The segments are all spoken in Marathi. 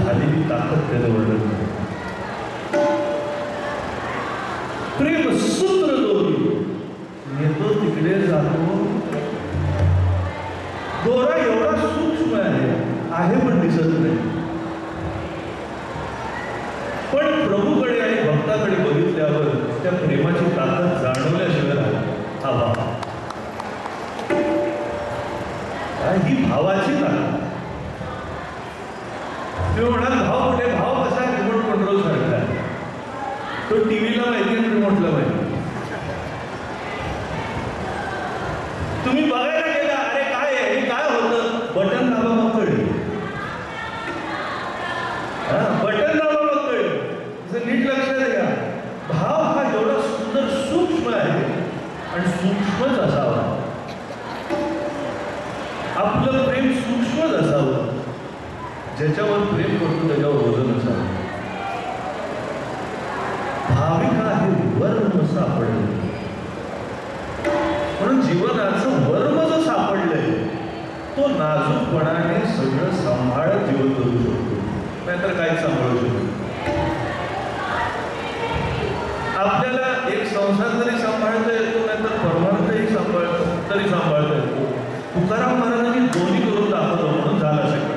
झालेली ताकद त्याचं वर्णन करतो. प्रेम सूत्र दोरी येतो तिकडे जातो. दोरा एवढा सूक्ष्म आहे पण दिसत नाही. पण प्रभूकडे आणि भक्ताकडे बघितल्यावर त्या प्रेमाची ताकद जाणवल्याशिवाय हा भाव, ही भावाची ताकद. तुम्ही म्हणाल भाव कुठे? भाव कसा रिमोट कंट्रोल सारखा. तो टीव्हीला माहिती आणि रिमोटला माहिती. तुम्ही बघायला गेला, अरे काय आहे, हे काय होतं, बटन दाबा मग कळेल. बटन दाबा मग कळेल. नीट लक्षात द्या, भाव हा एवढा सुंदर सूक्ष्म आहे आणि सूक्ष्मच असावा. आपलं प्रेम सूक्ष्मच असावं. ज्याच्यावर प्रेम करतो त्याच्यावर वजन असावं. भाविका हे वर्म सापडलं म्हणून जीवनाचं वर्म जो सापडलंय तो नाजूकपणाने सगळं सांभाळत जीवन करू शकतो, नाहीतर काहीच सांभाळू शकतो. आपल्याला एक संसार जरी सांभाळता येतो, नाहीतर परमार्थही तरी सांभाळता येतो. तुकाराम महाराजांनी दोन्ही करून दाखवलं म्हणून झाला शक्य.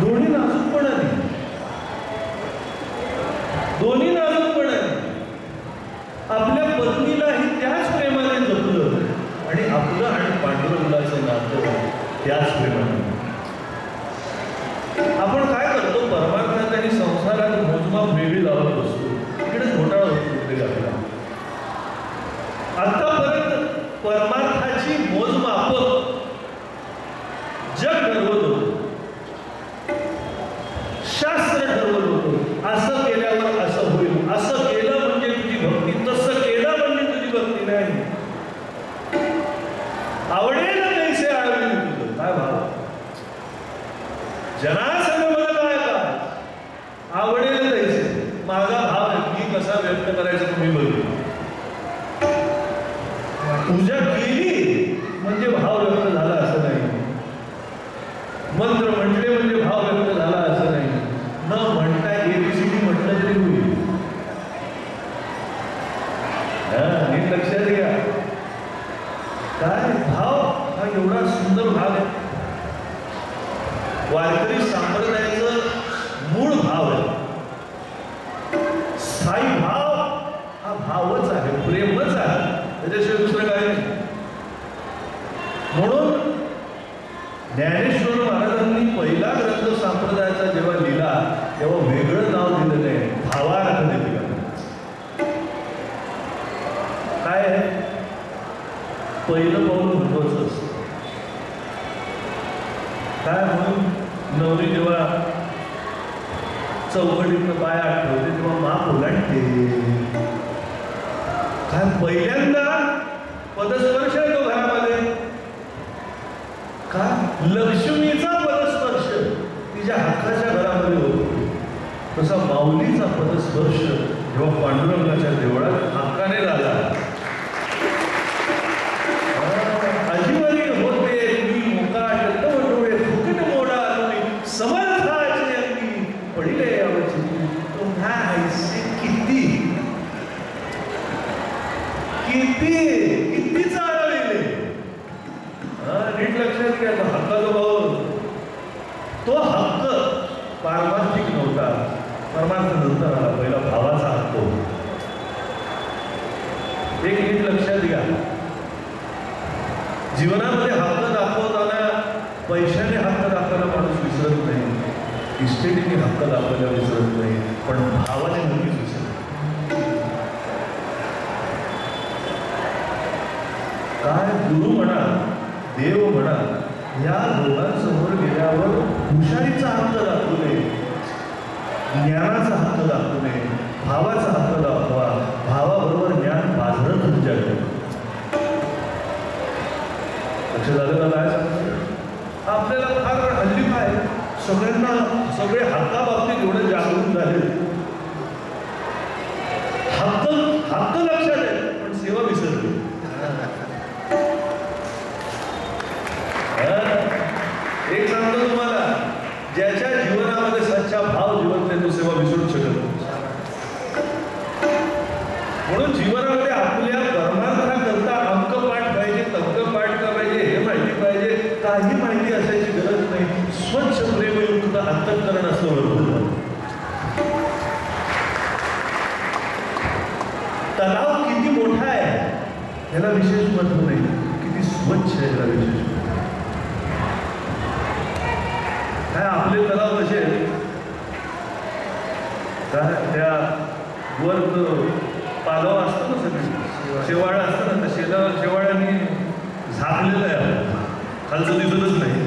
दोन्ही नाजूकपणाने, दोन्ही नाजूकपणाने आपल्या पत्नीलाही त्याच प्रेमाने जपलं आणि आपलं आणि पांडुरंगाचं नातं त्याच प्रेमाने. आपण काय करतो, परमार्थात आणि संसारात मोजमाप वेगळी लावत बसतो. इकडे घोटाळा होतो आपला. आतापर्यंत परमार्थाची मोजमाप जग ठरवत होतं, शास्त्र ठरवत होतं. असं केल्यावर असं होईल, असं केलं म्हणजे तुझी भक्ती, तसं केलं म्हणजे तुझी भक्ती नाही. आवडेल कैसे आळवेल तुझं काय भाव. जनासंग मला काय का आवडेल कैसे, माझा भाव मी कसा व्यक्त करायचा तुम्ही बघू. पूजा केली म्हणजे भाव व्यक्त झाला असं नाही. मंत्र म्हटले म्हणजे भाव व्यक्त झाला असं नाही. न म्हणता एबीसीडी म्हटलं तरी होईल. नीट लक्षात घ्या, काय भाव हा एवढा सुंदर भाग आहे. वारकरी संप्रदायाचं मूळ भाव आहे. स्थायी भाव हा भावच आहे, प्रेमच आहे, त्याच्याशिवाय दुसरं काय नाही. म्हणून ज्ञानेश्वर महाराजांनी पहिला ग्रंथ संप्रदायाचा जेव्हा लिहिला तेव्हा वेगळं नाव दिलं नाही, भावार्थ दिलं. काय आहे, पहिलं पाऊल महत्वाचं असतं. काय म्हणून नवरी जेव्हा चौकटीतनं पाय आठवते तेव्हा माप ओलांडते. काय पहिल्यांदा पदस्पर्श येतो घरामध्ये. का लक्ष्मीचा पदस्पर्श तिच्या हक्काच्या घरामध्ये होतो, तसा माऊलीचा पदस्पर्श जेव्हा पांडुरंगाच्या देवळात हक्काने झाला. अजिवरी होते मी मुकाट तव डोळे फुकट मोडा तुम्ही समर्थाचे अंगी पडिले यावची तुम्हा ऐसे किती किती किती चालवले. नीट लक्षात घ्या, हक्काचा भाव तो हक्क पारमार्थिक नव्हता, परमार्थ नंतर आला. पहिला भावाचा हक्क होता. एक नीट लक्षात घ्या, जीवनामध्ये हक्क दाखवताना पैशाने हक्क दाखवायला माणूस विसरत नाही, इस्टेटीने हक्क दाखवायला विसरत नाही, पण भावाने नक्कीच विसरत. काय गुरु म्हणा, देव म्हणा, या लोकांसमोर गेल्यावर हुशारीचा हक्क दाखवू नये, ज्ञानाचा हक्क दाखवू नये, भावाचा हक्क दाखवा. भावाबरोबर ज्ञान बाजरत तुमच्या लक्ष झालं ना. काय सांगतो आपल्याला फार हल्ली काय सगळ्यांना सगळे हक्काबाबतीत एवढे जागरूक झाले. हक्क लक्षात आहे पण सेवा विसरली. एक सांगतो तुम्हाला, ज्याच्या जीवनामध्ये सच्चा भाव जीवन तो सेवा विसरू शकत नाही. म्हणून जीवनामध्ये आपल्या परमार्थाकरता अंक पाठ पाहिजे, तंक पाठ पाहिजे, हे माहिती पाहिजे, काही माहिती असायची गरज नाही. स्वच्छ प्रेमयुक्त अंतःकरण असं ओळखलं. तलाव किती मोठा आहे याला विशेष महत्व नाही, किती स्वच्छ आहे याला विशेष. काय आपले तलाव कसे काय त्या वर पालव असतं ना, सगळे शेवाळं असतं ना, त्या शेवाळ्यांनी झाकलेलं आहे, खालचं दिसतच नाही.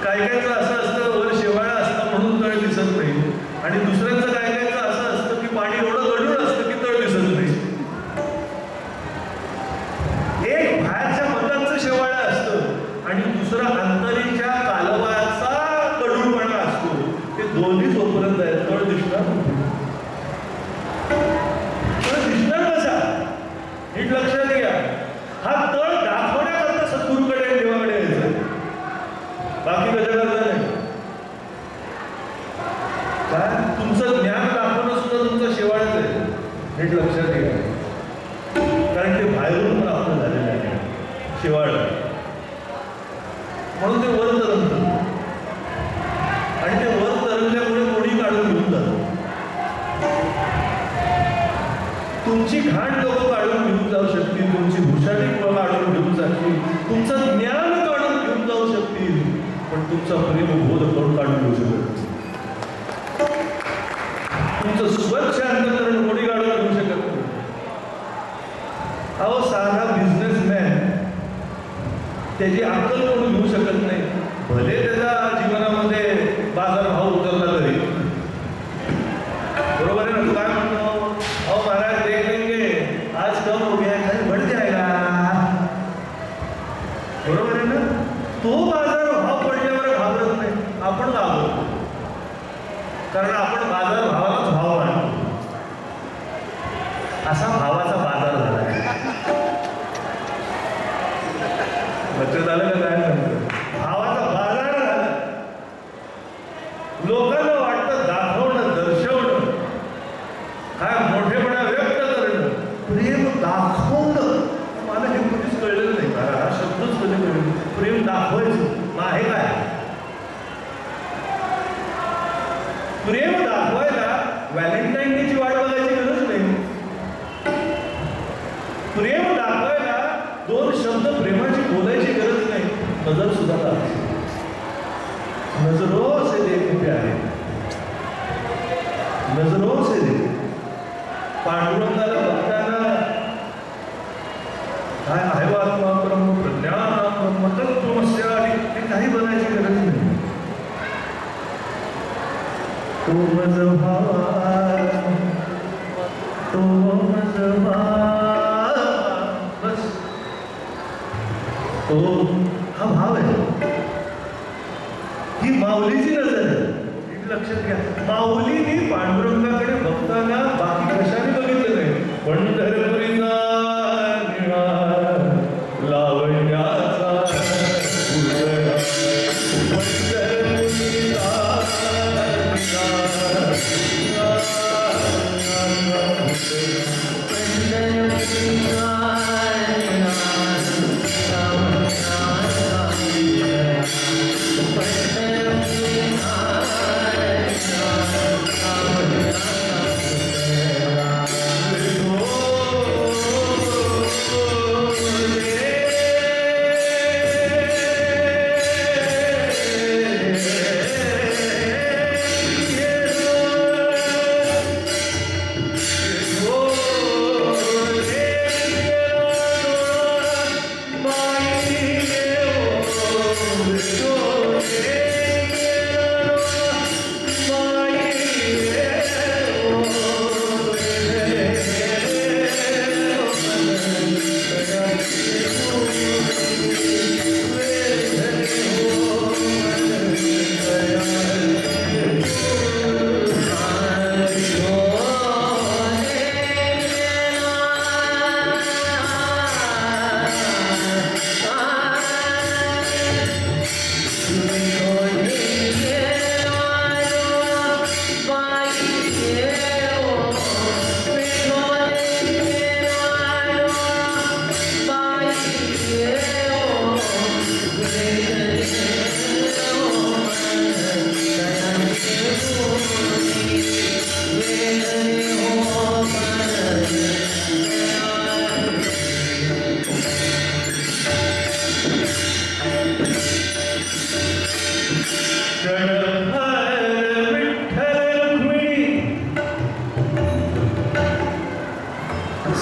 काही काहीचं असं असतं वर शेवाळं असतं म्हणून तळ दिसत नाही, आणि दुसऱ्यांचं काही काहीचं असं असतं की पाणी एवढं गढूळ असतं की तळ दिसत नाही. एक बाहेरच्या मतांचं शेवाळं असतं आणि दुसरं अंतरीच्या कालवाचा कडूपणा असतो. ते दोन्ही जोपर्यंत आहेत तळ दिसणार कसा नीट लक्षात घ्या. हा तळ दाखवण्याकरता सद्गुरूकडे देवाकडे यायचं, बाकी कशाला नाही. काय तुमचं ज्ञान दाखवणं सुद्धा तुमचं शेवाळच आहे, नीट लक्षात घ्या. कारण ते बाहेरून प्राप्त झालेलं आहे शेवाळ, म्हणून ते वर तरंगतं, आणि ते वर तरंगल्यामुळे कोणी काढून घेऊन जातं. तुमची घाण लोक काढून घेऊन जाऊ शकतील, तुमची हुशारी काढून घेऊन जातील, तुमचं ज्ञान काढून घेऊन जाऊ शकतील, पण तुमचा प्रेमबोध करून काढून घेऊ शकत. तुमचं स्वच्छ अंतःकरण कोणी काढून घेऊ शकत नाही. अहो साधा बिझनेसमॅन त्याची अक्कल कोणी घेऊ शकत नाही, भले त्याच्या जीवनामध्ये बाजारभाव उतरला तरी. बरोबर आहे ना? तू काय म्हणतो? अहो महाराज देख लेंगे, आज कम हो गया, खाली बढ़ जाएगा. बरोबर आहे ना? तो बाजारभाव पडल्यावर घाबरत नाही, आपण घाबरतो, कारण आपण बाजारभावालाच भाव आणतो. असा भावाचा बाजार झाला आहे. लक्षात आलं का काय म्हणतो? भावाचा बाजार झाला. लोकांना वाटतं दाखवणं, दर्शवणं, काय मोठेपणा व्यक्त करणं, प्रेम दाखवणं. मला हे कधीच कळलेलं नाही, मला हा शब्दच कधी कळलं. प्रेम दाखवायचं मग आहे काय? प्रेम दाखवायला व्हॅलेंटाईन डेची वाट बघायची गरज नाही. प्रेम दाखवायला दोन शब्द प्रेमाची बोलायची गरज नाही. नजर सुद्धा लागते. नजरों से देखो प्यारे, नजरों से देखो. पांडुरंगाला बघताना काय आहे आत्मा ब्रह्म, प्रज्ञान ब्रह्म, तत्त्वमस्य आदी हे काही बनायची गरज नाही. तो मज भावा, तो मज भावा, बस तो हा भाव आहे. ही माऊलीची नजर आहे, लक्षात घ्या. माऊलीने पांडुरंगाकडे बघताना बाकी कशाने बघितलं नाही. पंढरपुरीचा निळा लावण्याचा उजळा, पंढरपुरीचा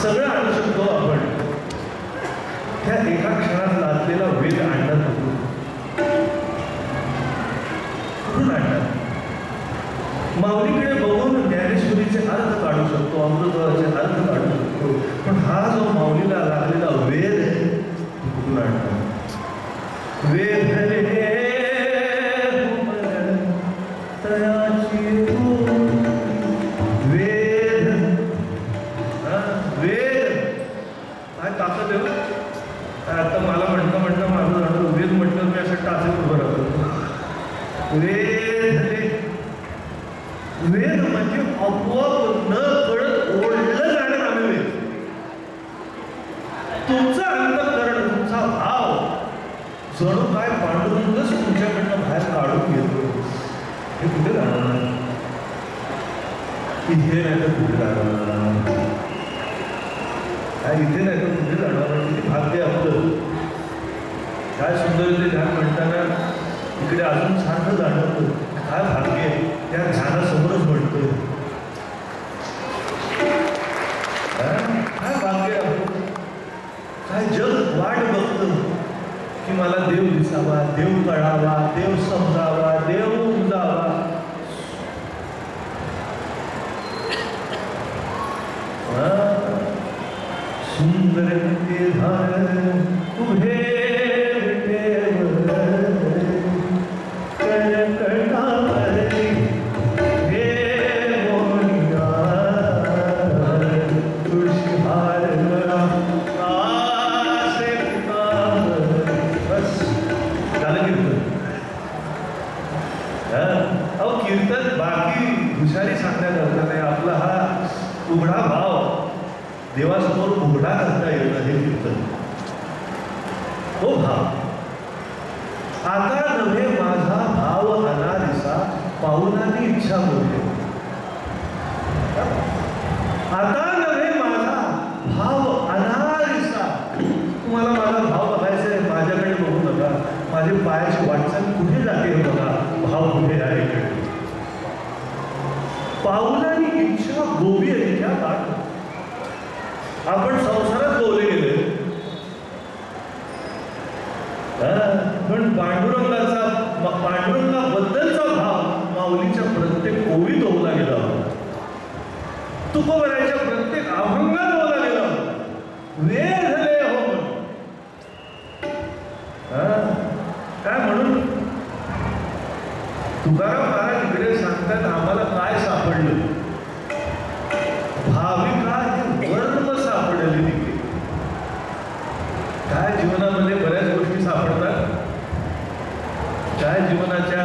सगळं आणू शकतो आपण. त्या एका क्षणात लादलेला वेग आणणार कुठून आणणार? माऊलीकडे बघून ज्ञानेश्वरीचे अर्थ काढू शकतो, अमृतवाचे अर्थ काढू शकतो, पण हा जो माऊलीला लागलेला वेद आहे तो कुठून आणणार? वेद ताकद आहे. आता मला म्हणतं माझं झालं वेद म्हटलं मी असं टाचे उभं राहतो. वेद म्हणजे आपोआप न कळत ओढलं जाणं आम्ही वेद. तुमचं अंतःकरण, तुमचा भाव जणू काय पांडुरंगच तुमच्याकडनं बाहेर काढून घेतो. हे कुठे जाणार? इथे नाही तर कुठे जाणार? इथे नाही तर कुठे जाणार? किती भाग्य आपलं. काय सुंदर ते ध्यान म्हणताना इकडे अजून सारखं जाणवतं. काय भाग्य त्या ध्यानासमोरच म्हणतोय. काय भाग्य आपलं. काय जग वाट बघतं की मला देव दिसावा, देव कळावा, देव समजावा, देव उमजावा. सुंदर ते धार उभे कीर्तन बाकी हुशारी सांगण्याकरता नाही. आपला हा उघडा भाव देवासमोर उघडा करता येणं हे कीर्तन. तो भाव आता नव्हे माझा भाव अनादिसा पाहुणानी इच्छा बोलते. आता नव्हे माझा भाव अनादिसा. तुम्हाला माझा भाव बघायचा आहे, माझ्याकडे बघू नका. माझे पायाची वाटचाल कुठे जाते बघा, भाव कुठे आहे. पाहुणानी इच्छा गोवी आहे त्या काळ. आपण संसारात गोवले गेले, पण पांडुरंगाबद्दलचा भाव माऊलीच्या प्रत्येक ओवीत ओवला गेला होता. तुकोबराच्या प्रत्येक अभंगात ओवला गेला होता. वेळ झाले हो काय म्हणून तुकाराम महाराज इकडे सांगतात आम्हाला काय सापडलं. भाविका हे वर्म सापडले तिथे. काय जीवनामध्ये बऱ्याच गोष्टी सापडतात. काय जीवनाच्या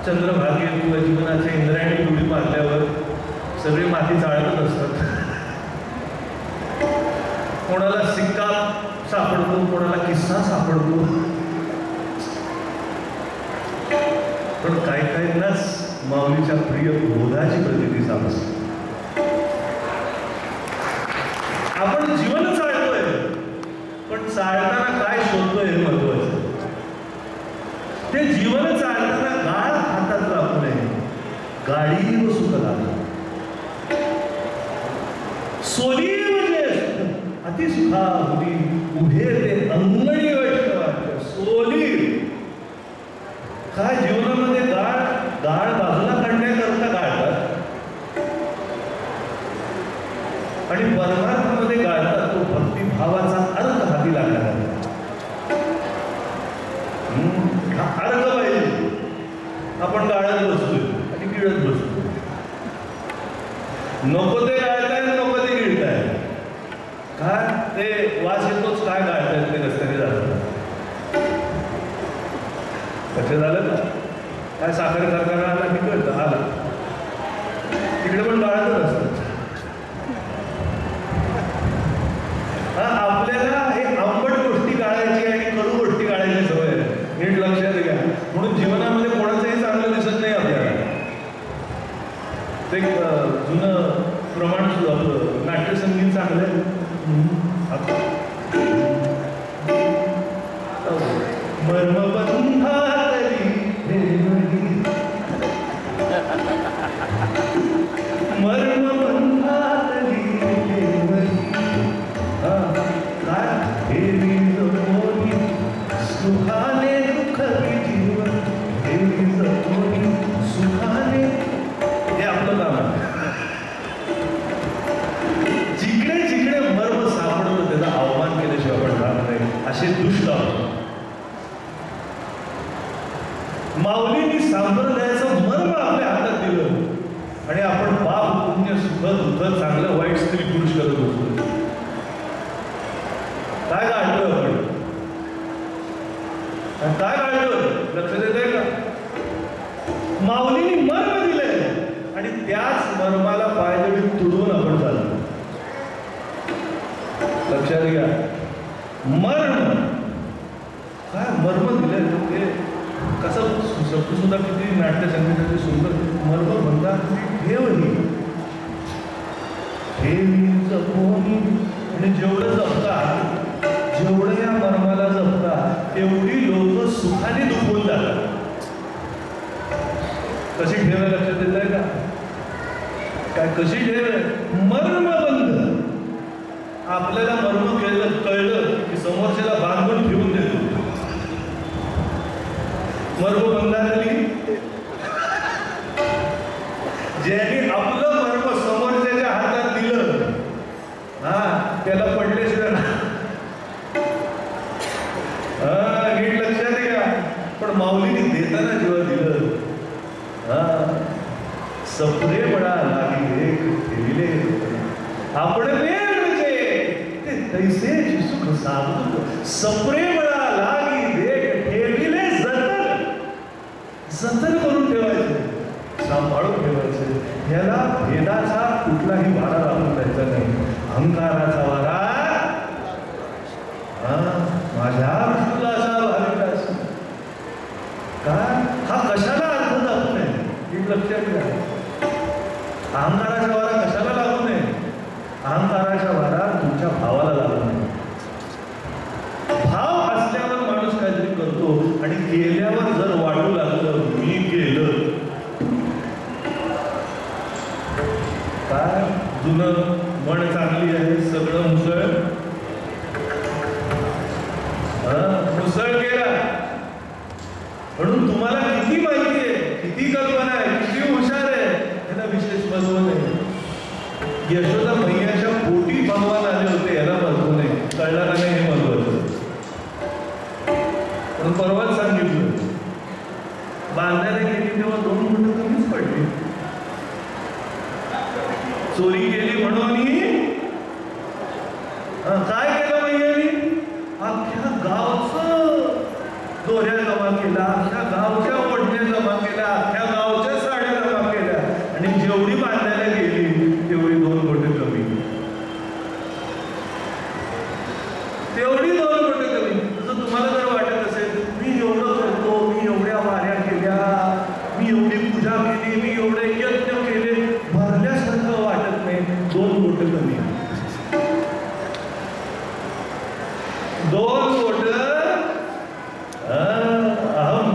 चंद्रभागेत किंवा जीवनाच्या इंद्रायणी उडी मारल्यावर सगळी माती चाळतच असतात. कोणाला सिक्का सापडतो, कोणाला किस्सा सापडतो, पण काही काहींनाच माऊलीच्या प्रिय बोधाची प्रतीती सापडते. आपण जीवन चालतोय, पण चालताना काय शोधतोय हे महत्वाचं. ते जीवन चालताना गाळ हातात लागू नये. गाडी व सुख लागला सोली म्हणजे अतिसुखा होती उभे ते अंगणी वैष्णवाच्या सोली. काय जीवनामध्ये गाळ बाजूला काढण्याकरता गाळतात आणि परमार्थामध्ये गाळतात. तो भक्तिभावाचा अर्थ हाती लागला. अर्थ पाहिजे. आपण गाळत बसतोय आणि गिळत बसतोय. नको ते गाळताय, नको ते गिळताय. काय ते वास येतोच. काय गाळतायत ते रस्त्याने जातात. बरं झालं ना, काय साखर कारखाना आला तिकडं आला, तिकडे पण गाळतच असतात. हा, आपल्याला हे आंबट गोष्टी गाळायची आणि कडू गोष्टी गाळायची सवय आहे, नीट लक्षात घ्या. म्हणून जीवनामध्ये कोणाचंही चांगलं दिसत नाही आपल्याला. ते जुनं प्रमाण आपलं नाट्यसंगीत चांगलं मर्मबंधातली मर्मबंधातली सुखाने दुःख जीवन सुखाने, हे आपलं काम आहे. जिकडे जिकडे मर्म सापडलं त्याचा अवमान केल्याशिवाय आपण राहत नाही, असे दुष्ट आहोत. माऊलींनी संप्रदायाचं मर्म आपल्या हातात दिलं आणि आपण पाप पुण्य सुख दुःख चांगलं वाईट स्त्री पुरुष करत होतो. काय गाठलं आपण, काय गाठलं लक्षात येत आहे का? माऊलींनी मर्म दिलंय आणि त्याच मर्माला पायदळी तुडवून आपण चाललो. लक्षात घ्या, मर्म काय मर्म दिलंय ते कसं शब्द सुद्धा किती नाट्य संगीताचे सुंदर. मर्म म्हणतात ठेवणी ठेवी जपोनी, आणि जेवढं जपतात, जेवढं या मर्माला जपतात तेवढी लोक सुखाने दुखवून जातात. कशी ठेव आहे लक्षात येत आहे का? काय कशी ठेव आहे? मर्मबंध. आपल्याला मर्म कळलं की समोरच्याला बांधून ठेवून देतो. मर्मबंधातली ज्यांनी आपलं मर्म समोरच्याच्या हातात दिलं, हा, त्याला पडल्याशिवाय नीट लक्षात घ्या. पण माऊलीने देताना जेव्हा दिलं, सपरे बडा लागी एक ठेविले आपण ते तैसे सुख साधू. सपरे बडा लागी देख ठेविले जतन, जतन करून ठेवायचे, सांभाळून ठेवायचे. याला भेदाचा कुठलाही वारा लागून द्यायचा नाही. अहंकाराचा वारा माझ्या विठुलाचा भाविकास काय, हा कशाला अर्थ जाऊ नये, हे लक्षात घ्या. अहंकाराचा वारा कशाला लागू नये? अहंकाराच्या वारा तुमच्या भावाला लागू नये. भाव असल्यावर माणूस काहीतरी करतो आणि केल्यावर जर वाटू लागलं मी केलं, काय जुनं म्हण चांगली आहे, सगळं मुसळ मुसळ केला. म्हणून तुम्हाला किती माहिती आहे, किती कल्पना आहे, किती हुशार आहे, याला विशेष महत्व नाही. यशोदा मैयाच्या पोटी भगवान आले होते याला महत्व नाही, कळलं का नाही हे महत्वाचं. पण परवाच सांगितलं, बांधायला गेली तेव्हा 2 मिनिटं कमीच पडली. चोरी केली म्हणून काय केलं मैयानी? अख्ख्या गावचं दोऱ्या जमा केला, अख्ख्या गावच्या ओढण्या जमा केल्या, अख्ख्या गावच्या साड्या जमा केल्या आणि जेवढी बांधायला गेली तेवढी 2 बोटे कमी, तेवढी 2 बोटे कमी. तसं तुम्हाला जर वाटत असेल मी एवढं करतो, मी एवढ्या वाऱ्या केल्या, मी एवढी पूजा केली, मी एवढे यज्ञ केले, भरल्यासारखं वाटत नाही, 2 बोटे कमी. 2 बोट अहम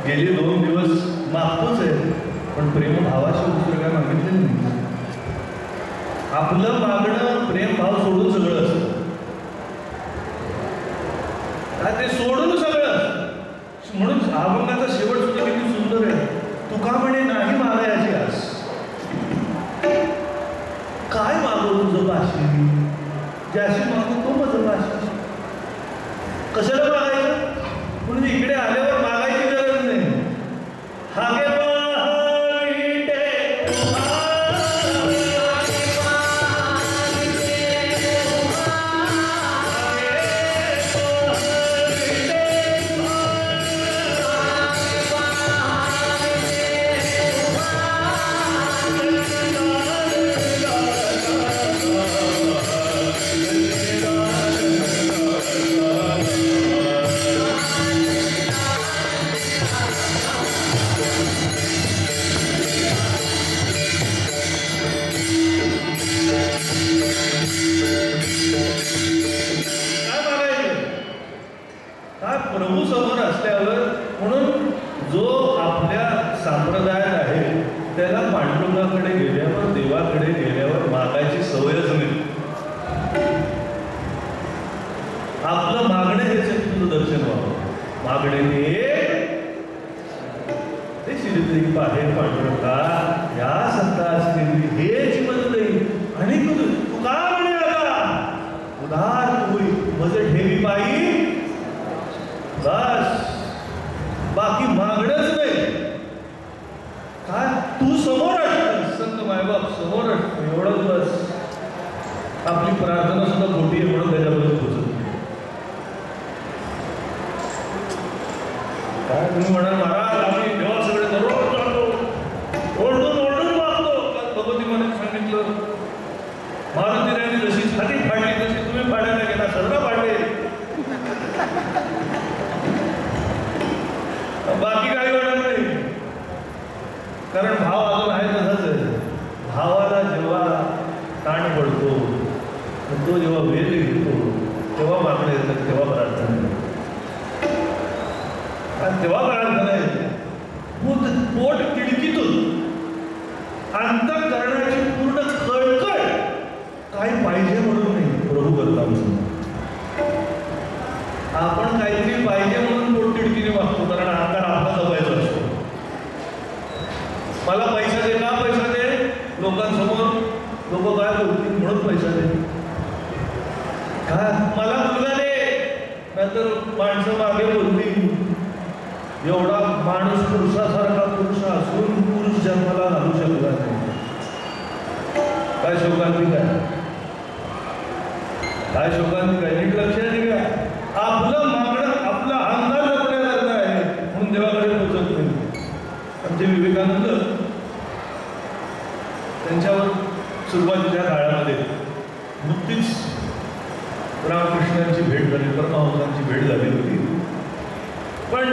गेले 2 दिवस मागतोच आहे, पण प्रेम भावाशी दुसरं काय मागितलं नाही. आपलं मागणं प्रेम भाव सोडून सगळं असतं. ते सोडून सगळं. म्हणून अभंगाचा शेवट सुद्धा किती सुंदर आहे. तुका म्हणे नाही मागायची आस, काय मागो तुझं पाशी, ज्याशी मागो तो माझं पाशी. कशाला मागायचं? म्हणजे इकडे आल्यावर मागायची गरज नाही. हागे प्रभू समोर असल्यावर, म्हणून जो आपल्या संप्रदायात आहे त्याला पांडुरंगाकडे गेल्यावर, देवाकडे गेल्यावर मागायची सवयच नाही. आपलं मागणे हेच तुझं दर्शन व्हावं. मागणे ते शिरते बाहेर पांडुरंगा या संता असलेली हेच मदत नाही. आणि तू का म्हणे आता उधार होई मज ठेवी पायी, बस बाकी मागणंच नाही. काय तू समोर असत, संत मायबाप समोर असत, एवढंच बस. आपली प्रार्थना सुद्धा मोठी आहे म्हणून त्याच्याबद्दल पोचत नाही. काय तुम्ही म्हणाल महाराज आम्ही देवा सगळे दररोज जातो, ओरडून ओरडून मागतो. भगवती मला सांगितलं मारुतीने जशी छाती फाडली तशी तुम्ही फाडायला गेला, सगळं फाडले. बाकी काही होणार नाही, कारण भाव अजून आहे तसाच आहे. भावाला जेव्हा ताण पडतो, तो जेव्हा वेळ घेतो तेव्हा मागणे येतात, तेव्हा प्रार्थना येते. तेव्हा प्रार्थना येते. पोट खिडकीतून अंतःकरणाची पूर्ण कळकळ काय पाहिजे म्हणून नाही, प्रभू करता. आपण काहीतरी पाहिजे म्हणून पोट खिडकीने मागतो, कारण आकार आपला जपायचा असतो. मला पैसा दे, का पैसा दे, लोकांसमोर लोक काय बोलतील म्हणून पैसा दे. काय मला मुलगा दे, नाहीतर माणसं मागे बोलतील. एवढा माणूस पुरुषासारखा पुरुष असून पुरुष जन्माला घालू शकला नाही. काय शोकांती काय शोकांती काय नीट लक्षात घ्या. आपलं मागणं आपला अंदाज जपण्यासारखं आहे म्हणून देवाकडे पोचत नाही. आमचे विवेकानंद त्यांच्यावर सुरुवातीच्या काळामध्ये नुकतीच रामकृष्णांची भेट झाली, परमहंसांची भेट झाली होती. पण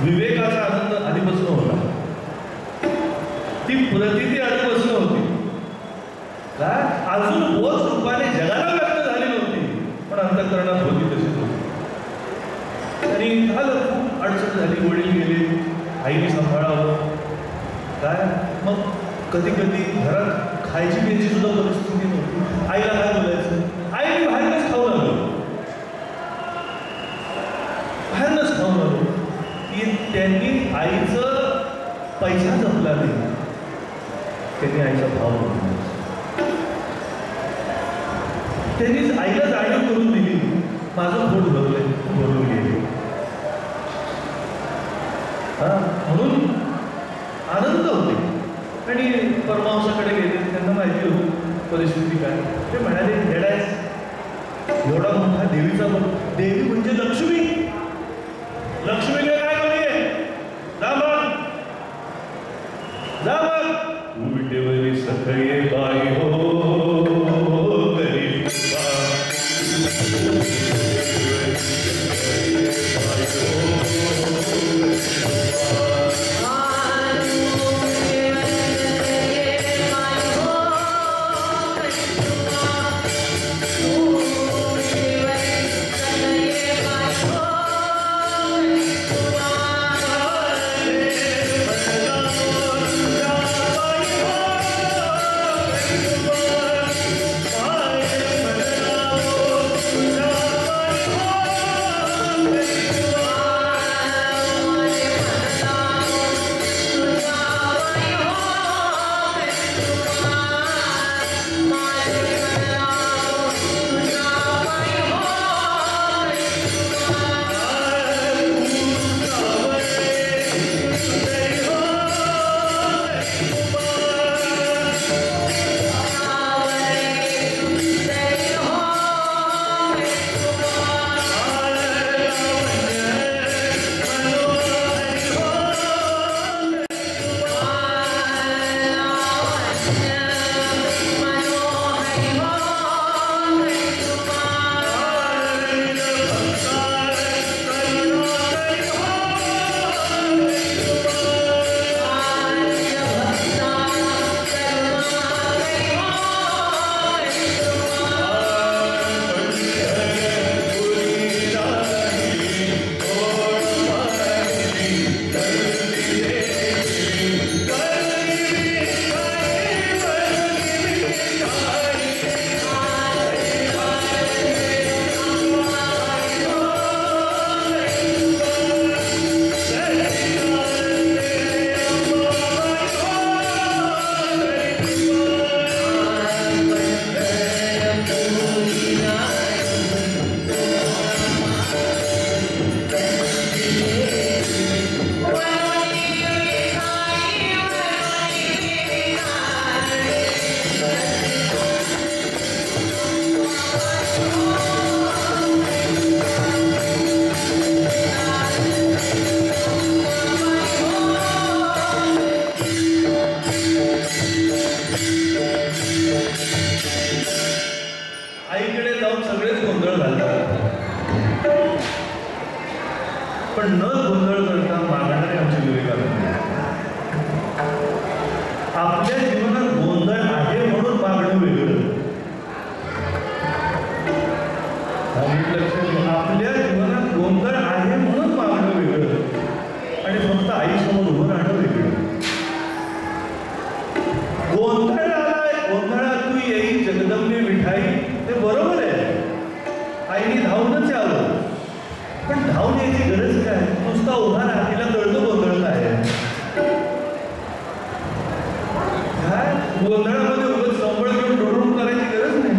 विवेकाचा आनंद आधीपासून होता, ती प्रतिती आधीपासून होती. काय अजून बोध रूपाने जगाला व्यक्त झाली नव्हती, पण अंतःकरणात होती तशीच होती. आणि झालं खूप अडचण झाली, वडील गेले, आईने सांभाळावं. काय मग कधी कधी घरात खायची प्यायची सुद्धा परिस्थिती नव्हती. आईला काय बोलायचं, आई मी बाहेरच खाऊन आलो, बाहेरच खाऊन आलो. की त्यांनी आईचं पैसा जपला नाही, त्यांनी आईचा भाव बघला. त्यांनीच आईला जाणीव करून दिली, माझं पोट भरलंय, भरून गेले. म्हणून आनंद होते. आणि परमहंसाकडे गेले, त्यांना माहिती होती परिस्थिती काय. ते म्हणाले येडायच, एवढा मोठा देवीचा देवी म्हणजे लक्ष्मी, लक्ष्मीकडे काय करूये, जा मग जा मग विटेवरी सखये बाई हो Oh पण न गोंधळ करता मागणारे आमचे विवेकानंद. आपल्या जीवनात गोंधळ आहे म्हणून मागणं वेगळं. आपल्या जीवनात गोंधळ आहे म्हणून मागणं वेगळं आणि फक्त आईसमोर उभं राहणं वेगळं. गोंधळ आलाय, गोंधळात तू येई जगदंबे मिठाई, ते बरोबर आहे. आईने धावूनच यावं, पण धावून यायची गरज काय? नुसता उभा राहा, तिला कळतं गोंधळ काय. गोंधळामध्ये उगाच संबळ घेऊन डोळून करायची गरज नाही.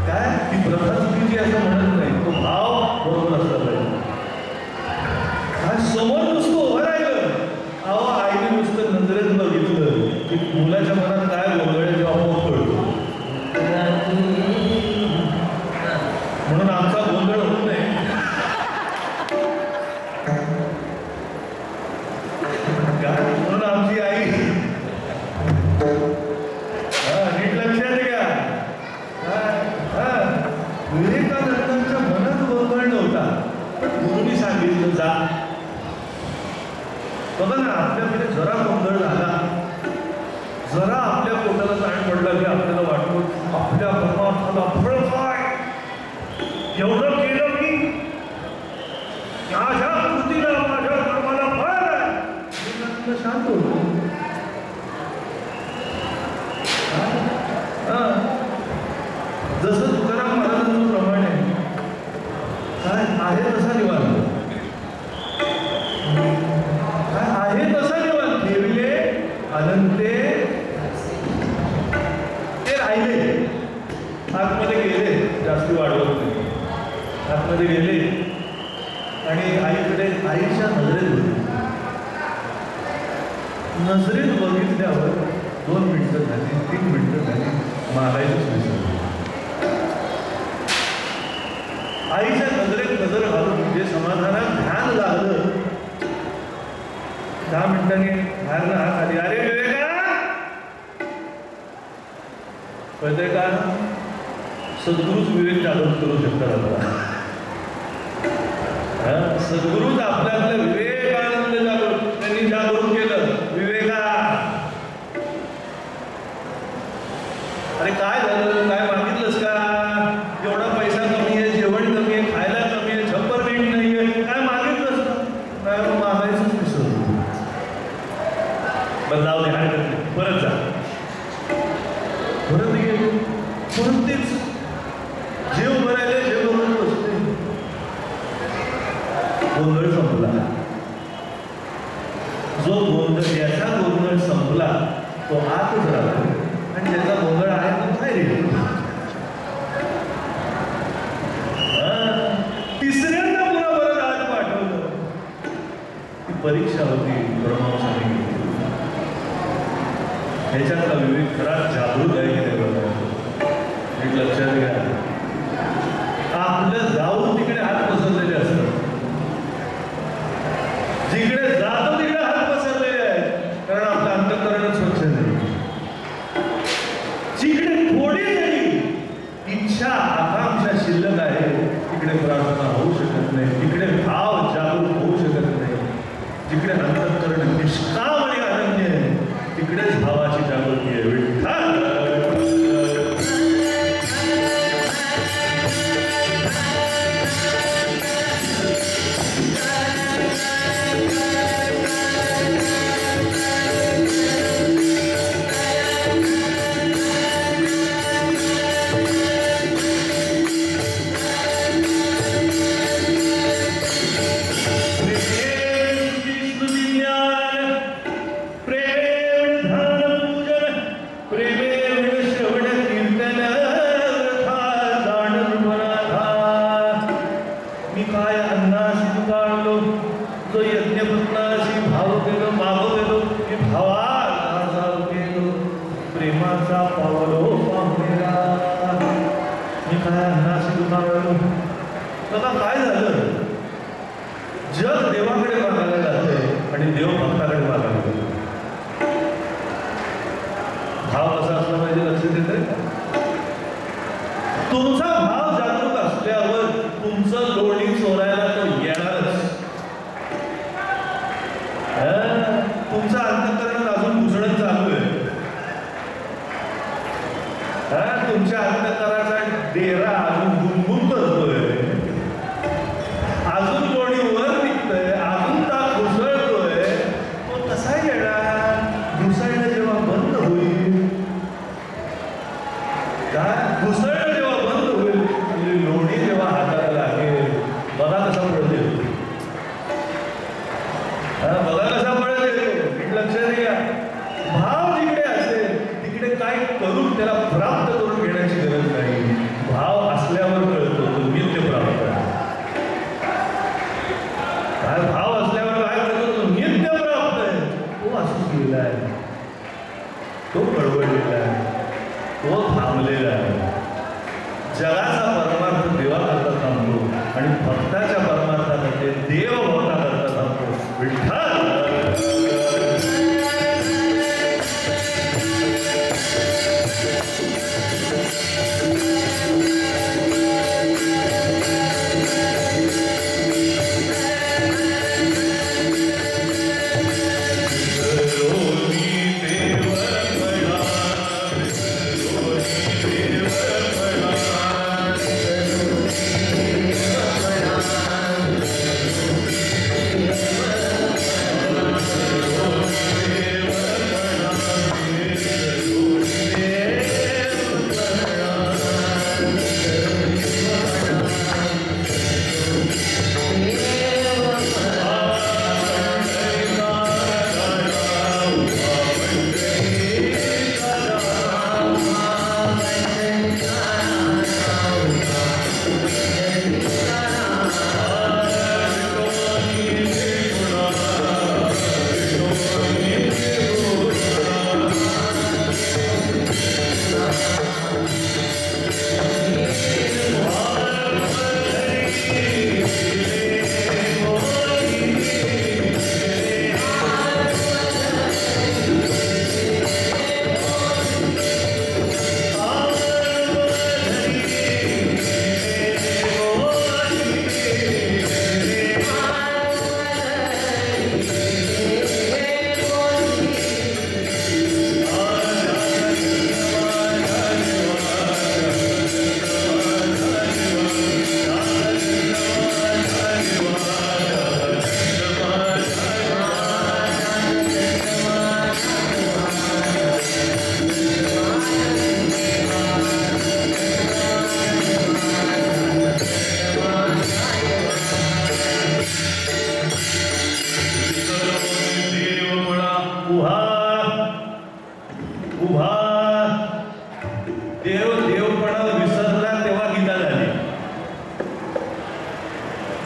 काय ती प्रथा चुकीची असं म्हणत नाही, तो भाव बरोबर असला पाहिजे. काय समोर नुसतं उभं राहिलं, अहो आईने नुसतं नजरेत बघितलं की मुलाच्या मनात काय गोंधळ जेव्हा कळतो. म्हणून आमचा गोंधळ होत नाही. म्हणून आमची आई नीट लक्षात घ्या, विवेकानंदांच्या मनात गोंधळ नव्हता, पण गुरुनी सांगितलं जा. बघा ना, आपल्याकडे जरा गोंधळ झाला, जरा आपल्या पोटाला ताण पडला की आपल्याला वाटतं आपल्या परमार्थाला फळ काय, एवढं केलं मी, माझ्या कृतीला माझ्या कर्माला फळ आहे. शांत होतो. जसं तुकाराम महाराजांचं प्रमाण काय आहे तसा निवांत, काय आहे तसा निवांत ठेवले अनंते ते राहिले. आतमध्ये गेले, जास्ती वाढवत नाही, आतमध्ये गेले आणि आईकडे आईच्या नजरेत बघितले. नजरेत बघितल्यावर 2 मिनिटं झाली, 3 मिनिटं झाली, मागायचंच विसरलं. आईच्या नजरेत नजर घालून जे समाधानात ध्यान लागलं, 10 मिनिटांनी बाहेरनं हात आली, अरे विवेका कळतंय का? सद्गुरूच विवेक जागृत करू शकतात आपल्याला. सद्गुरूच आपल्यातलं विवेकानंद जागृत, त्यांनी जागृत केलं. विवेका, अरे काय झालं, काय मागितलंस का? एवढा पैसा कमी आहे, जेवण कमी आहे, खायला कमी आहे, छप्पर नीट नाही आहे, काय मागितलंस का? नाही, मागायचंच विसरलो. बदलाव नाही, हरकत नाही, परत जा. परत गेलो, परत तेच जेव भरायला जेव भरून बसते. गोंधळ संपला. जो गोंधळ, याचा गोंधळ संपला तो आतच राहतो आणि ज्याचा गोंधळ आहे तो बाहेर येतो. तिसऱ्यांदा पुन्हा परत आत पाठवलं. ती परीक्षा होती, परमांशाने घेतली. ह्याच्यातला विवेक खरा जागृत आहे की नाही लक्षात घ्या. आपलं जाऊन तिकडे हात पसरलेले असतात, जिकडे जातो तिकडे हात पसरलेले आहेत, कारण आपलं अंतःकरणच स्वच्छ नाही. जिकडे थोडी तरी इच्छा आकांक्षा शिल्लक आहे तिकडे प्रार्थना होऊ शकत नाही, तिकडे भाव जागृत होऊ शकत नाही. जिकडे अंतःकरण निष्काम आणि अनन्य आहे तिकडेच भावाची जागृती आहे. विठ्ठल काय झालं? जग देवाकडे मागायला जाते आणि देव भक्ताकडे मागायला जातो. भाव कसा असला पाहिजे लक्षात येते. तुमचा भाव जागरूक असल्यावर तुमचं लोणी चोरायला तो येणारच. तुमचं अंतःकरण अजून घुसडत चालू आहे. तुमच्या अंतःकरणाचा डेरा अजून गुणगुण करतोय, अजून लोणी वर निघतोय, अजून ताक घुसळतोय. तो कसा येणार? घुसळणं जेव्हा बंद होईल, काय घुसळणं जेव्हा बंद होईल आणि लोणी जेव्हा हाताला लागेल, बघा कसा पळत येतो. बघा कसा पळत येतो. लक्षात घ्या, भाव जिकडे असेल तिकडे काय करून त्याला प्राप्त करून घेण्याची गरज नाही. भाव असल्यावर कळतो तो नित्य प्राप्त आहे. काय भाव असल्यावर काय करतो? तो नित्य प्राप्त आहे. तो असंच गेला आहे, तो गडबडलेला आहे, तो थांबलेला आहे. जगाचा परमार्थ देवाकरता थांबतो आणि भक्ताच्या परमार्थासाठी देव भक्ताकरता थांबतो. विठ्ठल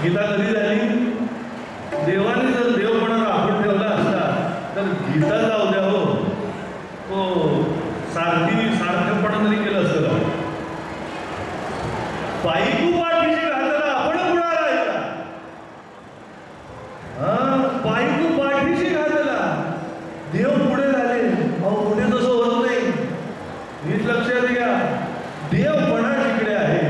गीता कधी झाली? देवाने जर देवपणा राखून ठेवला असता तर गीता जाऊ द्या हो, तो सारखेपणा तरी केलं असतं का? पायीकू पाठीशी घातला आपण पुढे राहायचा. पायीकू पाठीशी घातला, देव पुढे झाले. अहो पुढे तसं होत नाही. नीट लक्षात घ्या, देवपणा जिकडे आहे,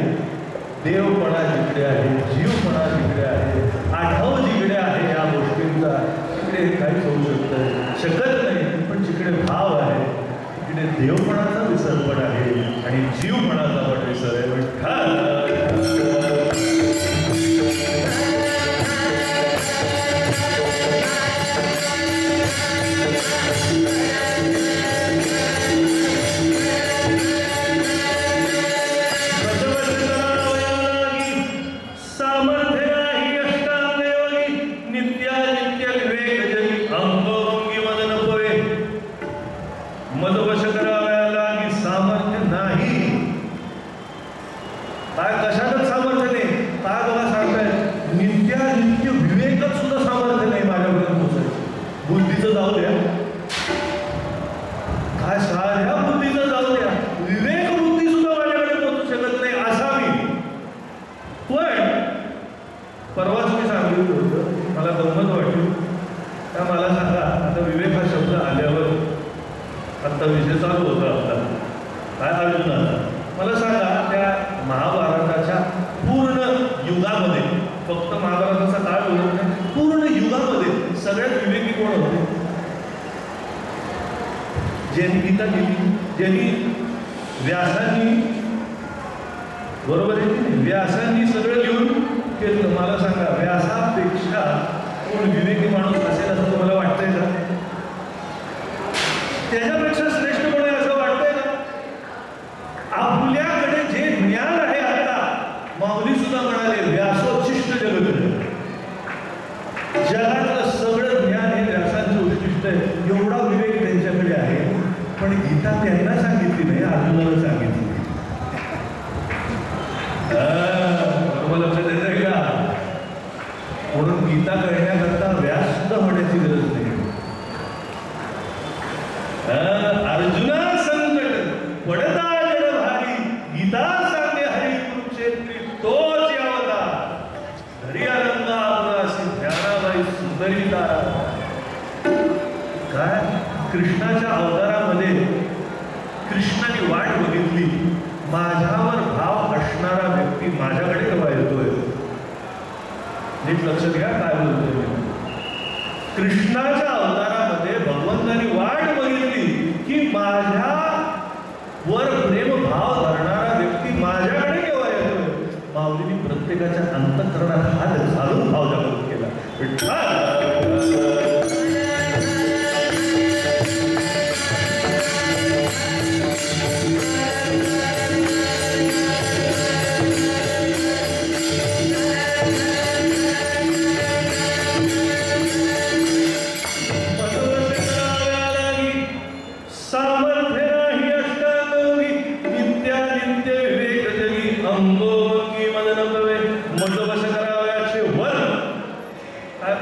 देवपणा जिकडे आहे, जीवपणा जिकडे आहे, आठव जिकडे आहे या गोष्टींचा, तिकडे हे काहीच होऊ शकत नाही. पण जिकडे भाव आहे तिकडे देवपणाचा विसर पण आहे आणि जीवपणाचा पण विसर आहे. विषय चालू होता आपला काय अर्जुनाचा. मला सांगा, त्या महाभारताच्या फक्त महाभारताचा काळ बोलत नाही, पूर्ण युगामध्ये सगळ्यात विवेकी कोण होते? ज्यांनी गीता लिहिली, ज्यांनी व्यासांनी, बरोबर आहे की नाही, व्यासांनी सगळं लिहून केलं. मला सांगा, व्यासापेक्षा कोण विवेकी माणूस असेल असं तुम्हाला वाटतंय का? त्याच्यापेक्षा श्रेष्ठ कोण आहे असं वाटतंय का? आपल्याकडे जे ज्ञान आहे आता, माऊली सुद्धा म्हणाले व्यासोच्छिष्ट जगत, जगातलं सगळं ज्ञान हे व्यासांचं उच्छिष्ट आहे. एवढा विवेक त्यांच्याकडे आहे. पण गीता त्यांना सांगितली नाही, अर्जुनाला सांगितली. तुम्हाला लक्षात येतंय का? म्हणून गीता कळण्याकरता व्यास सुद्धा होण्याची गरज नाही. अर्जुना संकट पडता जड भारी, गीता सांगे हरी कुरुक्षेत्री तोच यावता, धरी आनंद आपणासी ज्ञानाबाई सुंदरीता. काय कृष्णाच्या अवतारामध्ये कृष्णाने वाट बघितली, माझ्यावर भाव असणारा व्यक्ती माझ्याकडे केव्हा येतोय? नीट लक्षात घ्या काय बोलतोय. कृष्णाच्या अवतारामध्ये भगवंतांनी वाट बघितली की माझ्यावर प्रेम भाव धरणारा व्यक्ती माझ्याकडे केव्हा येतोय. माऊलींनी प्रत्येकाच्या अंतःकरणात हात घालून भाव जागृत केला.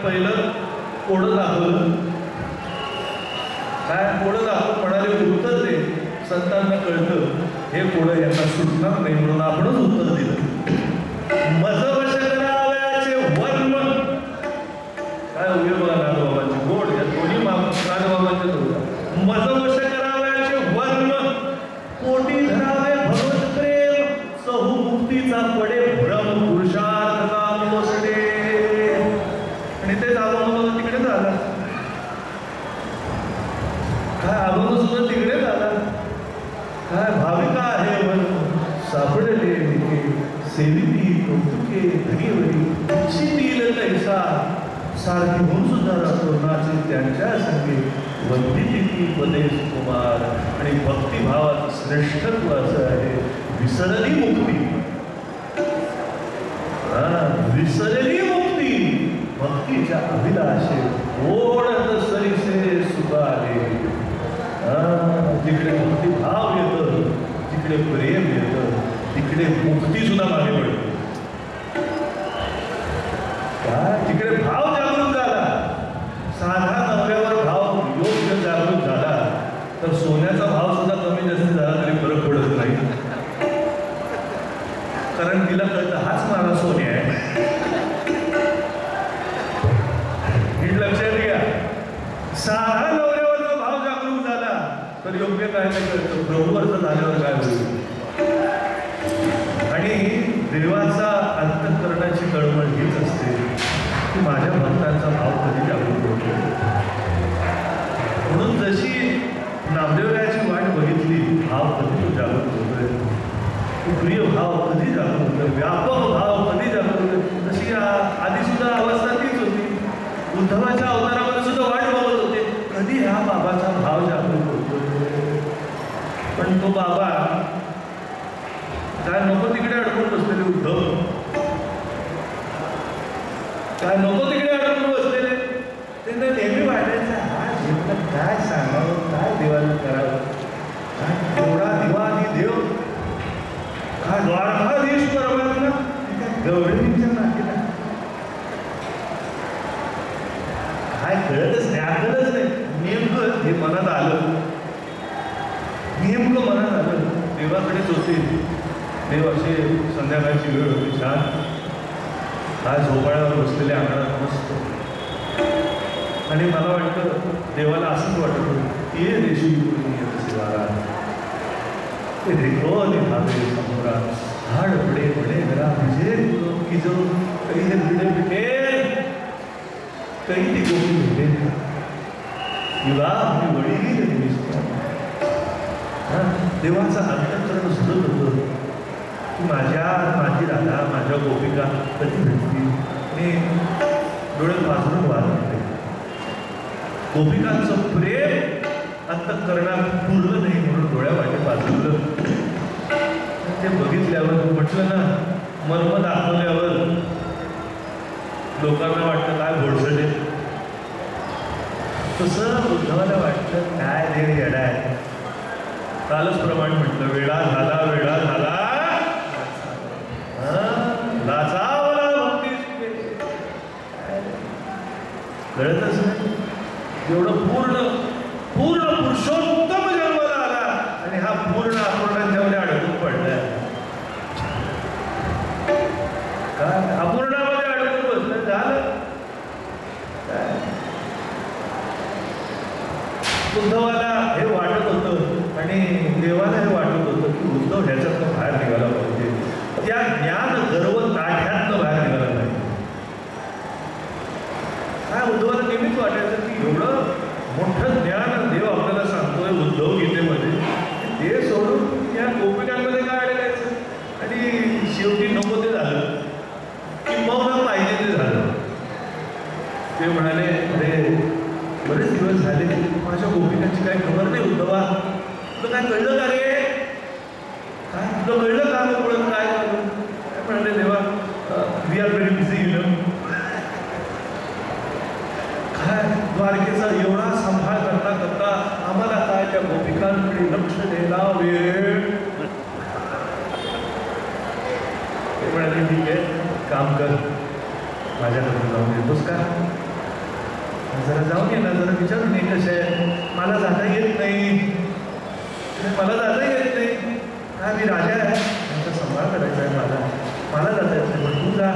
पहिलं कोडं दाखवलं. काय कोडं दाखवून म्हणाले उत्तर दे. संतांना कळतं हे कोडं यांना सुटणार नाही म्हणून आपणच उत्तर दिलं. मज वश करावयाचे वर्म. काय उभे बघा नागबाबांची गोड, या दोन्ही नागबाबांच्या जोड. मज वश करावयाचे वर्म, कोटी धरावे भगवत प्रेम, सहु मुक्तीचा पडे भ्रम, पुरुषार्थ काम बसडे. आणि ते अभंग तिकडे झाला. काय अभंग सुद्धा तिकडे झाला. काय भाविका आहे वन सापडले सेविती कौतुके धनीवरी, शितील तैसा सारखी होऊन सुद्धा राहतो त्यांच्या संगे वंदिती पदेश कुमार. आणि भक्तिभावाचं श्रेष्ठत्व असं आहे, विसरली मुक्ती. विसरली मुक्ती भक्तीच्या अभिलाषे, ओढत सरीसे सुखाले. जिकडे भक्तिभाव येतं, जिकडे प्रेम येतं, तिकडे मुक्ती सुद्धा मागे पडते. तिकडे भाव जागृत झाला. साधा नवऱ्यावर भाव योग्य जागृत झाला तर सोन्याचा भाव सुद्धा कमी जास्त झाला तरी फरक पडत नाही. कारण तिला कळतं हाच माझा सोने आहे. लक्षात घ्या, साधा नवऱ्यावरचा भाव जागृत झाला तर योग्य काय नाही कळतं, प्रभूवरचं झाल्यावर काय होईल. आणि देवाचा अंतःकरणाची तळमळ हीच असते की माझ्या भक्तांचा भाव कधी जागृत होतो. म्हणून जशी नामदेवरायाची वाट बघितली, भाव कधी तो जागृत होतोय, प्रिय भाव कधी जागृत होतोय, व्यापक भाव कधी जागृत होतोय, तशी आधी सुद्धा अवस्था तीच होती. उद्धवाच्या अवतारामध्ये सुद्धा वाट बघत होते कधी ह्या बाबाचा भाव जागृत होतो. पण तो बाबा काय नको तिकडे अडकून बसलेले उद्धव, काय नको तिकडे अडकून बसलेले. त्यांना नेहमी वाटायचं हा जीवन काय सांगावं, काय देवाला करावं. एवढा दिवाधी देव, काय द्वारकाधीश परमात्मा गवळणीच्या नातीला काय कळतच नाही, आकलच नाही. नेमकं हे मनात आलं, नेमकं मनात आलं देवाकडेच होते. देव असे संध्याकाळची वेळ होती, छान काय झोपाळ्यावर बसलेले अंगणात मस्त. आणि मला वाटतं देवाला असंच वाटत होतं ये देशी शिवारा ते देखो निभावे समोरा हाड पडे पडे घरा विजय की जो काही हे भिडे काही ती गोपी भेटेल का? विवाह मी वडील निमित्त देवाचा अंतःकरण झुलत होतं की माझी राधा माझ्या गोपिका कधी भेटतील. आणि डोळ्यात वाजून वाद होते. गोपिकांचं प्रेम अंतःकरणात पुरलं नाही म्हणून डोळ्या वाटे वाजवलं. ते बघितल्यावर म्हटलं ना, मर्म दाखवल्यावर लोकांना वाटतं काय घोडसडे. तसं उद्धवाला वाटतं काय देव येडा आहे. कालच प्रमाणे म्हटलं, वेळा झाला वेळा झाला लाचावला भक्ती कळतच नाही. एवढं पूर्ण पुरुषोत्तम जन्माला आला आणि हा पूर्ण अपूर्णांच्यामध्ये अडकून पडलाय. काय अपूर्णामध्ये अडकून बसलं झालं. उद्धवाला हे वाटत होतं आणि देवाला हे वाटत होतं की उद्धव ह्याच्यातनं बाहेर निघाला पाहिजे. त्या ज्ञान गर्व ताठ्यातनं बाहेर निघाला नाही. काय उद्धवाला नेहमीच वाटायचं की एवढं मोठं ज्ञान देव आपल्याला सांगतोय उद्धव गीतेमध्ये, ते सोडून या गोपिकांमध्ये काय अडकायचं. आणि शेवटी नको ते झालं की मग पाहिजे ते झालं. ते म्हणाले, अरे बरेच दिवस झाले माझ्या गोपिकांची काही खबर नाही उद्धवा, तुला काय कळलं का रे? काय तुला कळलं का मग काय करू? काय म्हणाले, देवा we are very busy you know. काय द्वारकेचा एवढा सांभाळ करता करता आम्हाला काय त्या गोपिकांकडे लक्ष द्यायला वेळ. ते म्हणाले, ठीक आहे काम कर, माझ्याकडे जाऊन येतोस का? जरा जाऊन ये ना, जरा विचारून ये कसे आहे. मला जाता येत नाही, मला जाता येत नाही. हा मी राजा आहे, त्यांचा सांभाळ करायचा आहे मला जाता येत नाही. पण तू जा,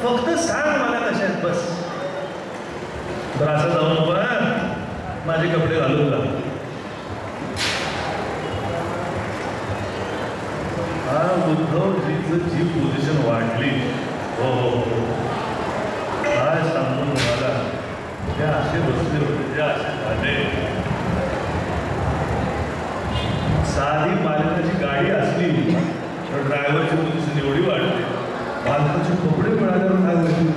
फक्त सांग मला कशा आहेत बस. बरं असं जाऊ नको ना, माझे कपडे घालून जा. हा उद्धवजीचं जी पोझिशन वाढली. हो हो हो, काय सांगतो तुम्हाला. त्या असे बसले होते, त्या असे झाले. साधी मालकाची गाडी असली तर ड्रायव्हरची पोझिशन एवढी वाढते. मालकाचे कपडे मिळाल्यावर काय होईल.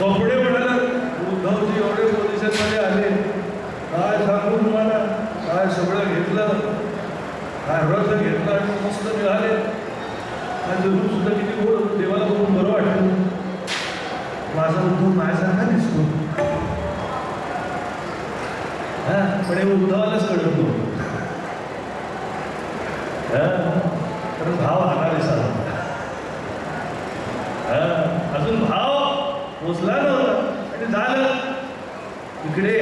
कपडे मिळाले, उद्धवजी एवढे पोझिशनमध्ये आले. काय सांगू तुम्हाला, काय सगळं घेतलं, काय रथ घेतलं आणि मस्त निघाले. आणि जरूर सुद्धा किती गोड होतं, देवाला बघून बरं वाटलं. माझा उद्धव माझ्यासारखा दिसतो. हा पण हे उद्धवालाच कळतो. कारण भाव हाताने चालला. अजून भाव पोचला नव्हता आणि झालं. इकडे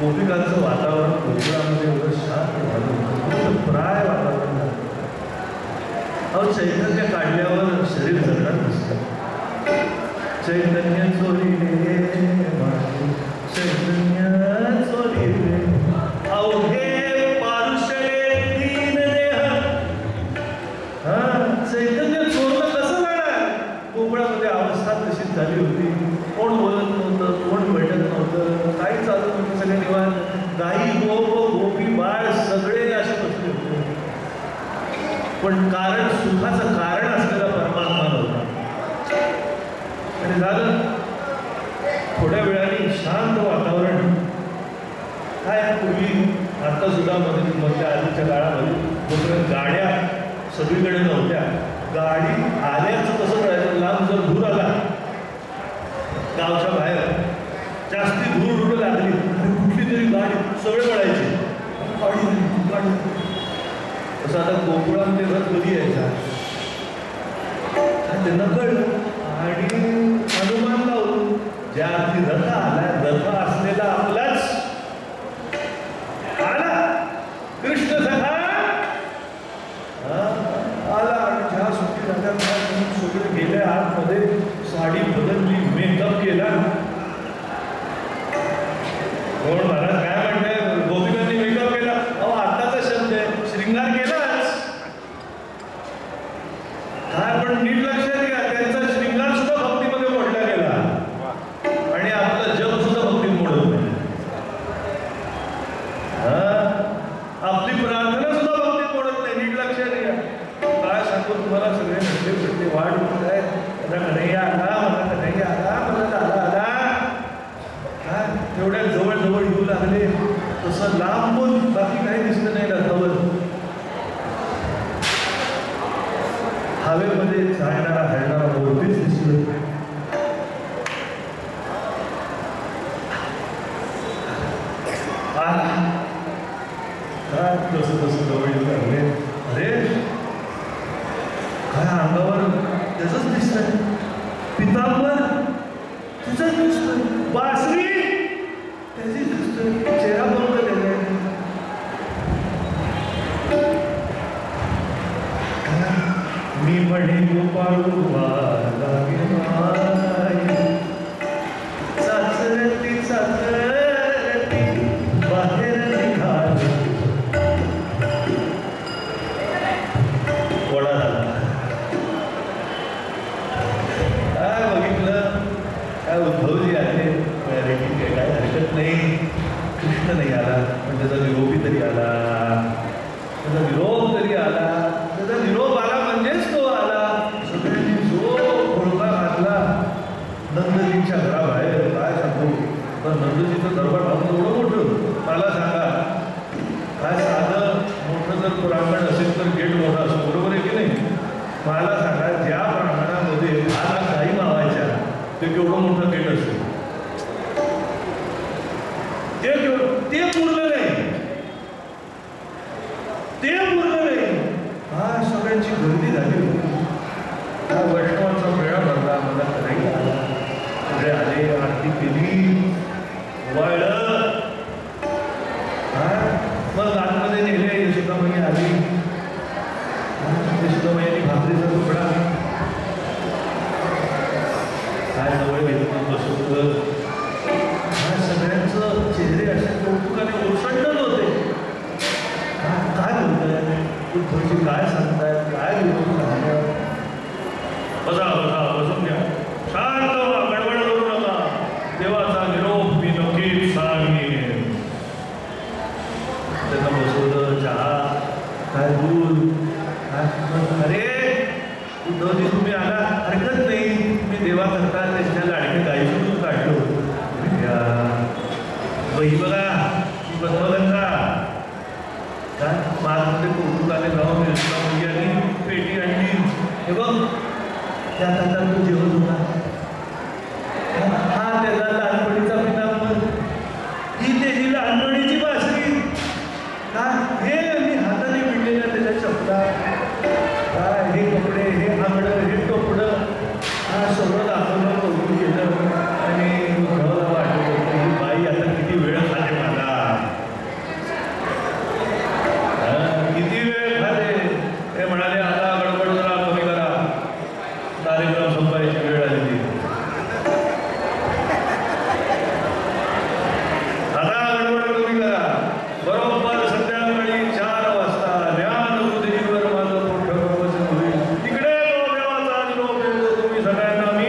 गोपिकांचं वातावरण गोकुळामध्ये एवढं शांत झालं होतं, प्राय वातावरण झालं. अहो चैतन्य काढल्यावर शरीर जगणार नसतं. चैतन्य चोरीले चैतन्य चोरीले अवघे पारुषले दीन देह. चैतन्य चोरलं कसं जाणार. कोकणामध्ये अवस्था तशीच झाली होती. कोण बोलत नव्हतं, कोण भेटत नव्हतं, काही चालत नव्हतं. सगळे निवांत, गाई गोपी बाळ सगळे असे बसले होते. पण कारण सुखाचं कारण असलेला परमात्मा नव्हता. आणि झालं थोड्या वेळाने शांत वातावरण. काय पूर्वी आता सुद्धा मध्ये आधीच्या काळामध्ये गाड्या सगळीकडे नव्हत्या. गाडी आल्याचं कसं कळायचं, लांब जर धूर आला गावच्या बाहेर, जास्ती धूर लागली आणि कुठली तरी गाडी सगळे कळायची, गाडी. तसं आता गोकुळामध्ये रथ कधी यायचा त्यांना कळलं. आणि अनुमान लावून ज्या अर्थी रथ आला, रथ असलेला आपलाच आला कृष्ण सखा आला. आणि ज्या सुट्टी राजा सगळे गेले आतमध्ये, साडी बदलली, मेकअप केला. कोण महाराज काय म्हणताय, गोपिकांनी मेकअप केला. अहो आताचा शब्द आहे, श्रृंगार केलाच. काय पण नीट लक्षात घ्या, त्यांचा सांगतो तुम्हाला सगळे नसले भेटले वाढ होत आहे. मला कन्हैया आला, मला कन्हैया आला, मला आला आला. हा एवढ्या जवळ जवळ येऊ लागले तसं लांबून बाकी काही दिसलं नाही रथावर. हवेमध्ये जाणारा हलणारा मोरपीच दिसलं. तसं तसं जवळ येऊ लागले. अरे काय अंगावर त्याचंच दिसतंय, पितांबर तुझंच दिसतोय, बासरी त्याची दिसतोय, चेहरा बरोबर त्याचा. मी म्हणे गोपाळू साचरती साचरती बाहेर निघाली. वडा झाला. काय बघितलं, काय उद्धवजी आले काय हरकत नाही. कृष्ण नाही आला पण त्याचा निरोपी तरी आला, त्याचा निरोप तरी आला. त्याचा निरोप आला म्हणजेच तो आला. सगळ्यांनी जो घोळका घातला नंदजींच्या घराबाहेर. काय सांगू, पण नंदजीचं दरबार भावून एवढं मोठं. मला सांगा, काय साधं मोठं जर प्रांगण असेल तर गेट मोठा असतो, बरोबर आहे की नाही. मला सांगा, ज्या प्रांगणामध्ये 10,00,000 गाई मावायच्या ते केवढं मोठं गेट असेल. ते पुरलं नाही, ते पुरलं नाही. हा सगळ्यांची गर्दी झाली होती. हा वैष्णवांचा मेळा भरला. मला नाही आला, सगळे आले, आरती केली, वाळलं. हा मग आतमध्ये नेले. यशोदामाई आली. यशोदामाईंनी भाकरीचा तुकडा काय जवळ घेतलं बसवलं. सगळ्यांचं चेहरे असे कौतुकाने ओसंडत होते. काय बोलताय उद्धवजी, काय सांगतायत, काय विरोध झालं. बसा बसा, बसून घ्या, शांत व्हा, गडबड करू नका. देवाचा निरोप मी नक्कीच सांगेन. त्यांना बसवलं, चहा काय दूध. अरे उद्धवजी तुम्ही आला, हरकत नाही. मी देवा करता त्यांच्या लाडकी गाईचं दूध काढलं होतं. बही बघा, ती पद्मगंगा. काय मागमध्ये कौतुकाने जाऊन मुलग्यांनी पेटी आणली. हे बघ, त्या ताटात तो जेवण होता. हा त्याचा लहानपणीचा पितांबर, ही त्याची लहानपणीची बासरी. काय हे मी हाताने विणलेल्या त्याच्या चपला, काय हे कपडे, हे आंगडं, हे टोपडं. हा सगळं दाखवलं, कौतुक केलं. आणि उद्धवाला वाटलं ही बाई आता किती वेळ खाते मला, किती वेळ खाते. ते म्हणाले आता गडबड जरा कमी करा, कार्यक्रम संपायची वेळ आलेली. आता गडबड कमी करा. बरोबर संध्याकाळी 4 वाजता ज्ञान बुद्धीवर माझं मोठं वचन होईल. तिकडे तो देवाचा निरोप येतो. तुम्ही सगळ्यांना मी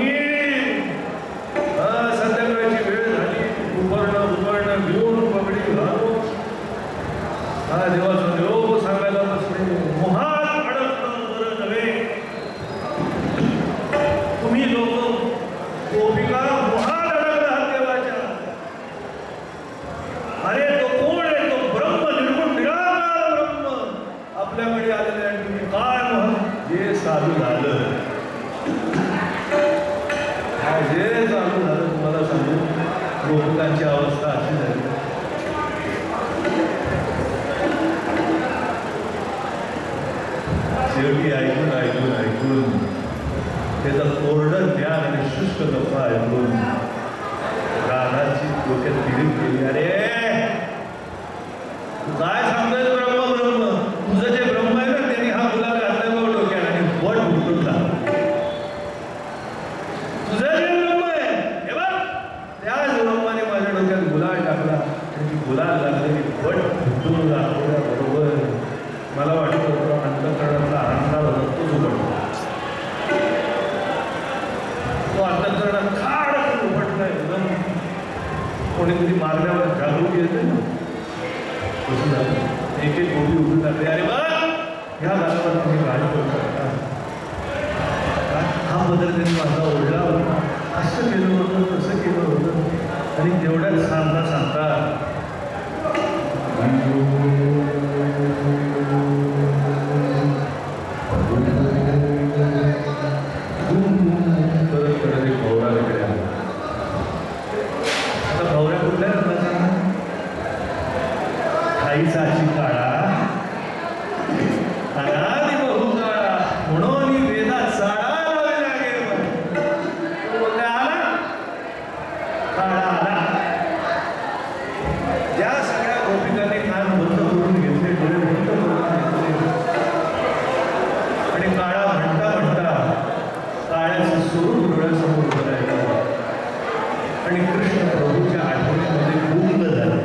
संध्याकाळची वेळ झाली. उपर्ण घेऊन पगडी घालून हा देवाचा निरोप सांगायला बसले. मोहात अडकलं बरं नव्हे. तुम्ही लोक गोपिका मोहात अडकला देवाच्या. अरे तो कोण आहे, तो ब्रह्म, निर्गुण निराकार ब्रह्म आपल्याकडे आलेले आहे. तुम्ही काय मोह. जे चालू झालं, जे चालू झालं तुम्हाला सांगू, गोपिकांची अवस्था अशी झाली. शेवटी ऐकून ऐकून ऐकून त्याचं कोरडं ज्ञान आणि शुष्क गप्पा ऐकून राधाची डोक्यात पीडित केली. अरे तू काय सांगतोय ब्रह्म ब्रह्म, तुझं जे ब्रह्म आहे ना त्यांनी हा गुलाल घातला डोक्यात आणि वट उठून टाकला. तुझं जे ब्रह्म आहे हे बघ, त्याच ब्रह्माने माझ्या डोक्यात गुलाल टाकला. आणि गुलाल लागले की वट उठून दाखवल्याबरोबर मला वाटतं अंतःकरणातला अंधार होता तोच उघडला. तो अंतःकरणात खाड उघडला. एकदम कोणीतरी मारल्यावर जागृती येते ना, तसं झालं. एक एक गोपी उठून टाकले. अरे बघ, ह्या गावात तुम्ही काय करू शकता. त्यांनी माझा ओढला होता, असं केलं होतं, तसं केलं होतं. आणि तेवढ्याच सांगता सांगता परत परत एक भवरा वेगळ्या. आता भवऱ्या कुठल्या रंगाचा? खाईचाची काळा अनादि बहु काळा म्हणून वेदात साडा लावे लागे. बोलले आला काळा आला. ज्या सगळ्या गोपिकांनी कान बंद करून घेतले, डोळे बंद करून घेतले आणि काळा म्हणता म्हणता काळ्याचं स्वरूप डोळ्यासमोर उभं राहिलं आणि कृष्ण प्रभूच्या आठवणीमध्ये गुंग झाले.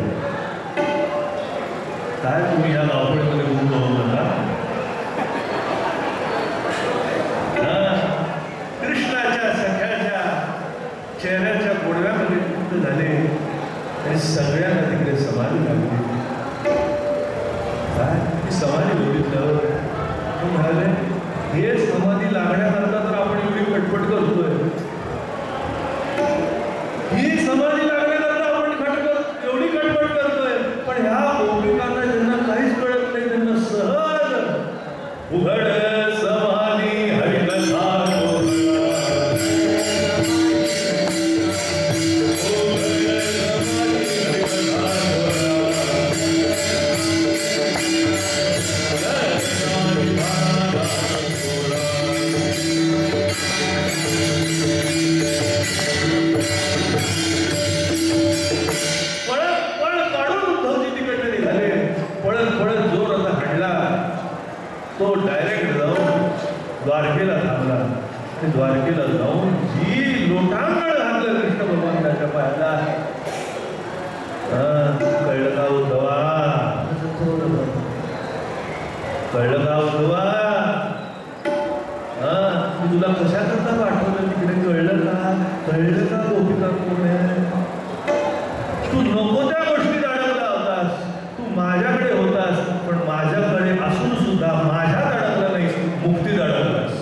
काय तुम्ही या धावपळीमध्ये गुंग होऊ नका. कृष्णाच्या सख्याच्या चेहऱ्याच्या गोडव्यामध्ये गुंग झाले आणि सगळ्यांना तिकडे समाधी लागली. काय ती समाधी बघितल्यावर तो म्हणाले, हे समाधी लागण्याकरता तर आपण एवढी कटपट करतोय, ही समाधी लागण्याकरता आपण एवढी कटपट करतोय, पण ह्या गोपिकांना ज्यांना काहीच कळत नाही त्यांना सहज उघड समाधी हरिकथा तो डायरेक्ट जाऊन द्वारकेला थांबला. द्वारकेला जाऊन जी लोटांगण घातलं कृष्ण भगवान त्याच्या पायाला. कळलं का उद्धवा? कळलं का उद्धवा? मी तुला कशा करता पाठवलं तिकडे? कळलं का? कळलं का गोपिका कोण आहे? तू नको त्या गोष्टीत अडकला होतास, तू माझ्याकडे होतास, पण माझ्याकडे असून सुद्धा माझ्यात अडकला नाही, मुक्तीत अडकलास.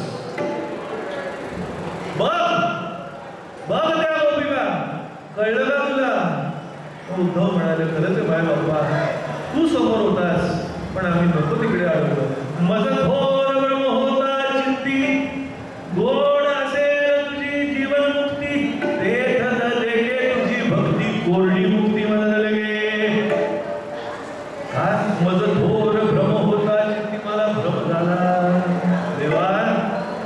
बघ बघ त्या गोपिका, कळलं का तुला? उद्धव म्हणाले, खरंच आहे बाय बाबा, तू समोर होतास पण आम्ही नको तिकडे अडकलो. मज थोर ब्रह्म होता चित्ती, गोड असेल तुझी जीवन मुक्ती, देख देखे तुझी भक्ती, कोरडी मुक्ती म्हणायला लगे. काय मज थोर भ्रम होता चित्ती, मला भ्रम झाला देवा,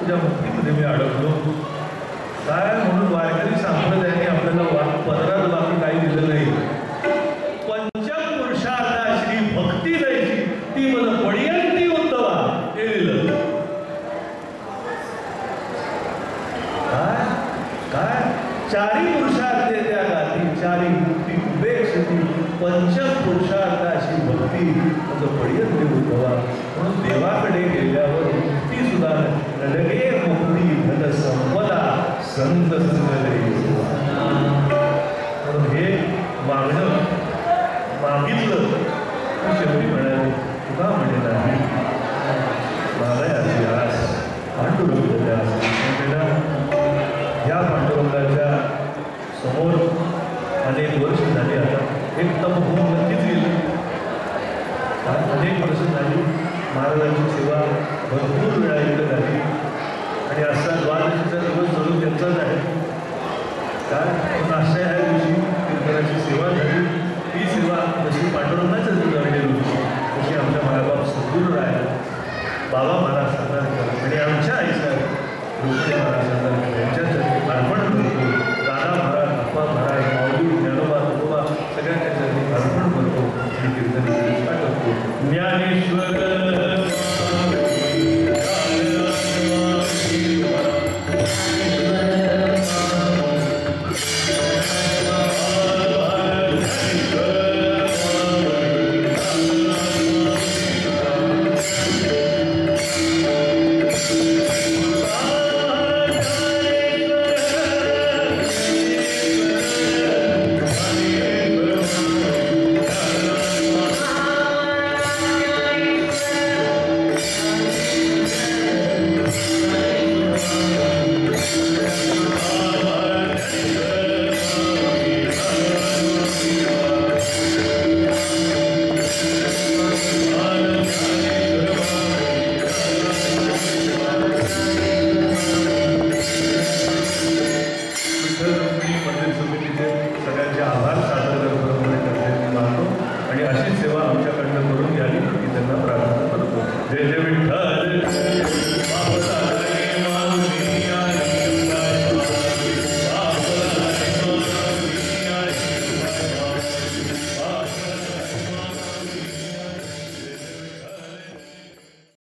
तुझ्या मुक्तीमध्ये मी अडकलो. काय म्हणून वारकरी संप्रदायाने आपल्याला पदरात बाकी काही दिलं नाही. पंचम पुरुषार्था श्री भक्ती द्यायची ती मला पडियंती उद्धवा हे लिहिलं. काय काय चारी पुरुषार्थ त्या गाती, चारी मुक्ती उपेक्षिती, पंचम पुरुषार्थाशी भक्ती माझं पडियंती उद्धवा. म्हणून देवाकडे गेल्यावर मुक्ती सुद्धा लगे मुक्ती धन संपदा संत संगले. म्हणून हे मागणं मागितलं शेवटी म्हणाले, तुका म्हणे नाही मागायची आस पांडुरंग या पांडुरंगाच्या समोर अनेक वर्ष झाली. आता एक तप होऊन नक्कीच गेलं. अनेक वर्ष झाली. महाराजांची सेवा भरपूर वेळा इकडे झाली आणि असा द्वादशीचा दिवस जणू त्यांचाच आहे. काय पण अशा ह्या दिवशी कीर्तनाची सेवा झाली. ती सेवा जशी पांडुरंगाच्या जवळलेली होती तशी आमच्या मायबाप सद्गुरू राहिला, बाबा महाराज सातारकर आणि आमच्या आईसाहेब रुक्मिणी महाराज सातारकर यांच्यासाठी अर्पण करतो. दादा महाराज, अप्पा महाराज, माऊली, ज्ञानोबा, तुकोबा सगळ्यांच्यासाठी अर्पण करतो आणि कीर्तनाची निष्ठा करतो. ज्ञानेश्वर समितीचे सगळ्यांचे आभार सादर करतो आणि अशीच